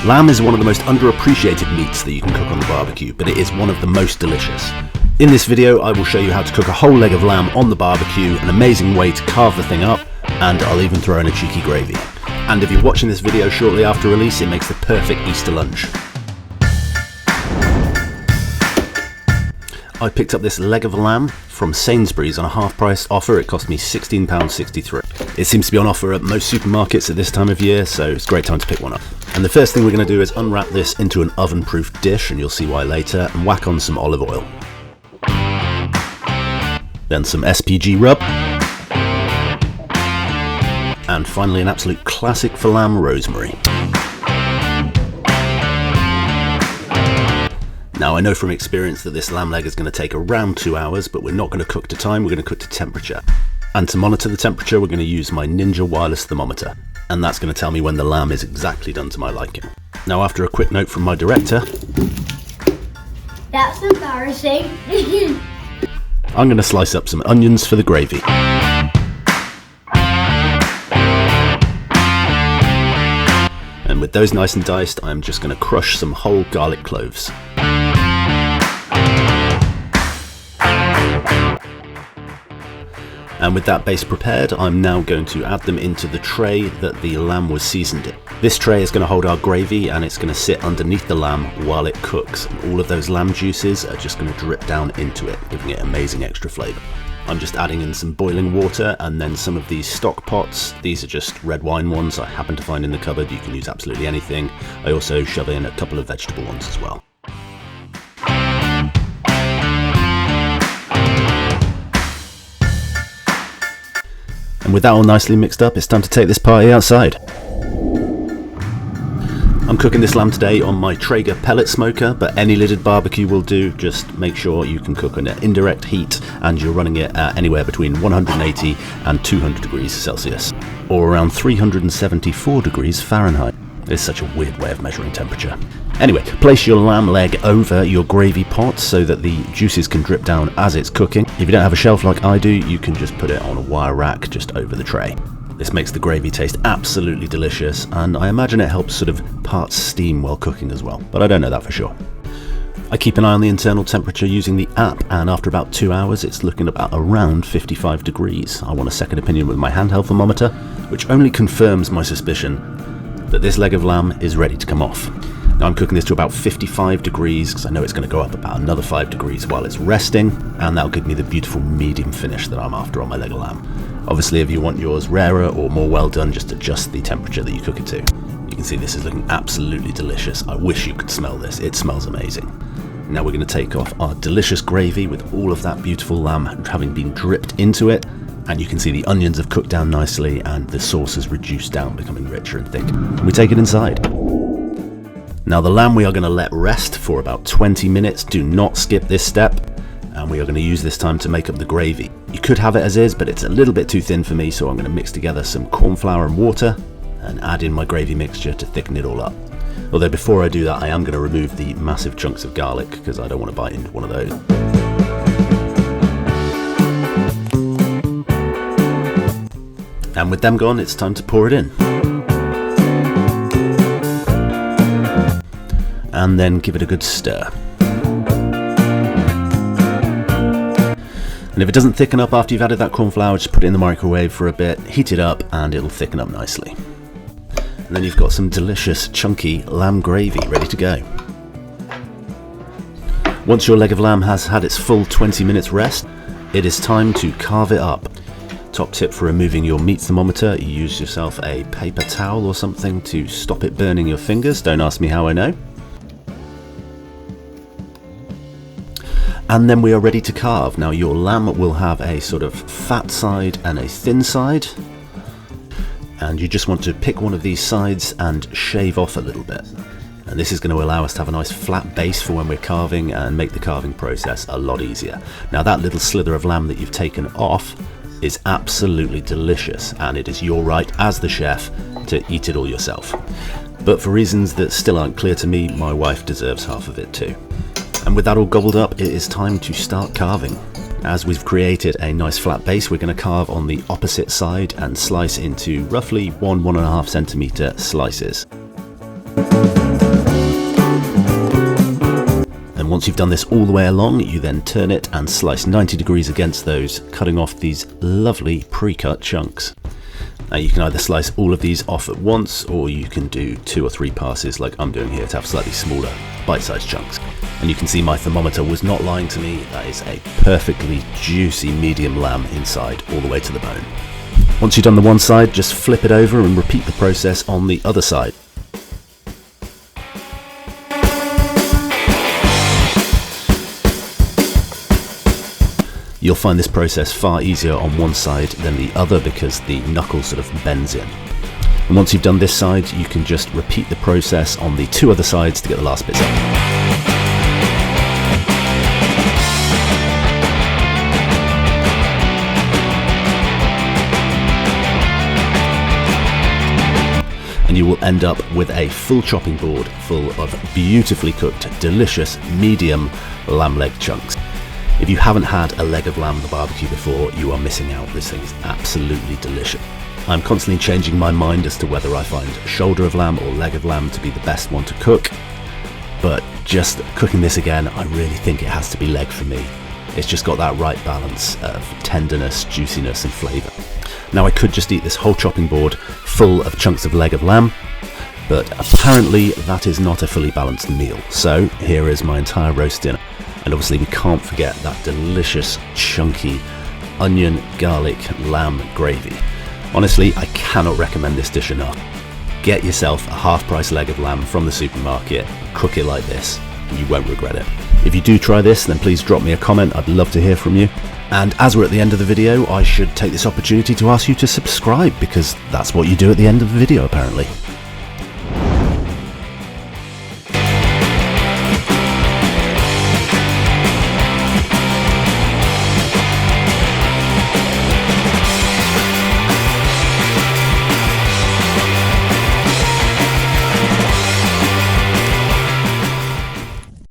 Lamb is one of the most underappreciated meats that you can cook on the barbecue, but it is one of the most delicious. In this video, I will show you how to cook a whole leg of lamb on the barbecue, an amazing way to carve the thing up, and I'll even throw in a cheeky gravy. And if you're watching this video shortly after release, it makes the perfect Easter lunch. I picked up this leg of lamb from Sainsbury's on a half-price offer. It cost me £16.63. It seems to be on offer at most supermarkets at this time of year, so it's a great time to pick one up. And the first thing we're going to do is unwrap this into an oven-proof dish, and you'll see why later, and whack on some olive oil. Then some SPG rub. And finally an absolute classic for lamb, rosemary. Now I know from experience that this lamb leg is going to take around 2 hours, but we're not going to cook to time, we're going to cook to temperature. And to monitor the temperature, we're going to use my Ninja wireless thermometer. And that's going to tell me when the lamb is exactly done to my liking. Now after a quick note from my director... That's embarrassing. I'm going to slice up some onions for the gravy. And with those nice and diced, I'm just going to crush some whole garlic cloves. And with that base prepared, I'm now going to add them into the tray that the lamb was seasoned in. This tray is going to hold our gravy, and it's going to sit underneath the lamb while it cooks. And all of those lamb juices are just going to drip down into it, giving it amazing extra flavour. I'm just adding in some boiling water and then some of these stock pots. These are just red wine ones I happen to find in the cupboard. You can use absolutely anything. I also shove in a couple of vegetable ones as well. And with that all nicely mixed up, it's time to take this party outside. I'm cooking this lamb today on my Traeger pellet smoker, but any lidded barbecue will do. Just make sure you can cook on an indirect heat and you're running it at anywhere between 180 and 200 degrees Celsius, or around 374 degrees Fahrenheit. It's such a weird way of measuring temperature. Anyway, place your lamb leg over your gravy pot so that the juices can drip down as it's cooking. If you don't have a shelf like I do, you can just put it on a wire rack just over the tray. This makes the gravy taste absolutely delicious, and I imagine it helps sort of part steam while cooking as well, but I don't know that for sure. I keep an eye on the internal temperature using the app, and after about 2 hours it's looking about around 55 degrees. I want a second opinion with my handheld thermometer, which only confirms my suspicion that this leg of lamb is ready to come off. Now I'm cooking this to about 55 degrees because I know it's going to go up about another 5 degrees while it's resting, and that'll give me the beautiful medium finish that I'm after on my leg of lamb. Obviously if you want yours rarer or more well done, just adjust the temperature that you cook it to. You can see this is looking absolutely delicious. I wish you could smell this, it smells amazing. Now we're going to take off our delicious gravy with all of that beautiful lamb having been dripped into it. And you can see the onions have cooked down nicely and the sauce has reduced down, becoming richer and thick. And we take it inside. Now the lamb we are going to let rest for about 20 minutes. Do not skip this step. And we are going to use this time to make up the gravy. You could have it as is, but it's a little bit too thin for me, so I'm going to mix together some corn flour and water and add in my gravy mixture to thicken it all up. Although before I do that, I am going to remove the massive chunks of garlic because I don't want to bite into one of those. And with them gone, it's time to pour it in. And then give it a good stir. And if it doesn't thicken up after you've added that corn flour, just put it in the microwave for a bit, heat it up, and it'll thicken up nicely. And then you've got some delicious, chunky lamb gravy ready to go. Once your leg of lamb has had its full 20 minutes rest, it is time to carve it up. Top tip for removing your meat thermometer, you use yourself a paper towel or something to stop it burning your fingers. Don't ask me how I know. And then we are ready to carve. Now your lamb will have a sort of fat side and a thin side. And you just want to pick one of these sides and shave off a little bit. And this is going to allow us to have a nice flat base for when we're carving and make the carving process a lot easier. Now that little slither of lamb that you've taken off is absolutely delicious, and it is your right as the chef to eat it all yourself. But for reasons that still aren't clear to me, my wife deserves half of it too. And with that all gobbled up, it is time to start carving. As we've created a nice flat base, we're going to carve on the opposite side and slice into roughly 1–1.5 centimeter slices. once you've done this all the way along, you then turn it and slice 90 degrees against those, cutting off these lovely pre-cut chunks. Now you can either slice all of these off at once, or you can do 2 or 3 passes like I'm doing here to have slightly smaller bite-sized chunks. And you can see my thermometer was not lying to me. That is a perfectly juicy medium lamb inside all the way to the bone. Once you've done the one side, just flip it over and repeat the process on the other side. You'll find this process far easier on one side than the other because the knuckle sort of bends in. And once you've done this side, you can just repeat the process on the 2 other sides to get the last bits up. And you will end up with a full chopping board full of beautifully cooked, delicious, medium lamb leg chunks. If you haven't had a leg of lamb on the barbecue before, you are missing out. This thing is absolutely delicious. I'm constantly changing my mind as to whether I find shoulder of lamb or leg of lamb to be the best one to cook, but just cooking this again, I really think it has to be leg for me. It's just got that right balance of tenderness, juiciness and flavour. Now I could just eat this whole chopping board full of chunks of leg of lamb, but apparently that is not a fully balanced meal. So here is my entire roast dinner. And obviously we can't forget that delicious, chunky onion, garlic, lamb gravy. Honestly, I cannot recommend this dish enough. Get yourself a half-price leg of lamb from the supermarket, cook it like this, and you won't regret it. If you do try this, then please drop me a comment. I'd love to hear from you. And as we're at the end of the video, I should take this opportunity to ask you to subscribe, because that's what you do at the end of the video apparently.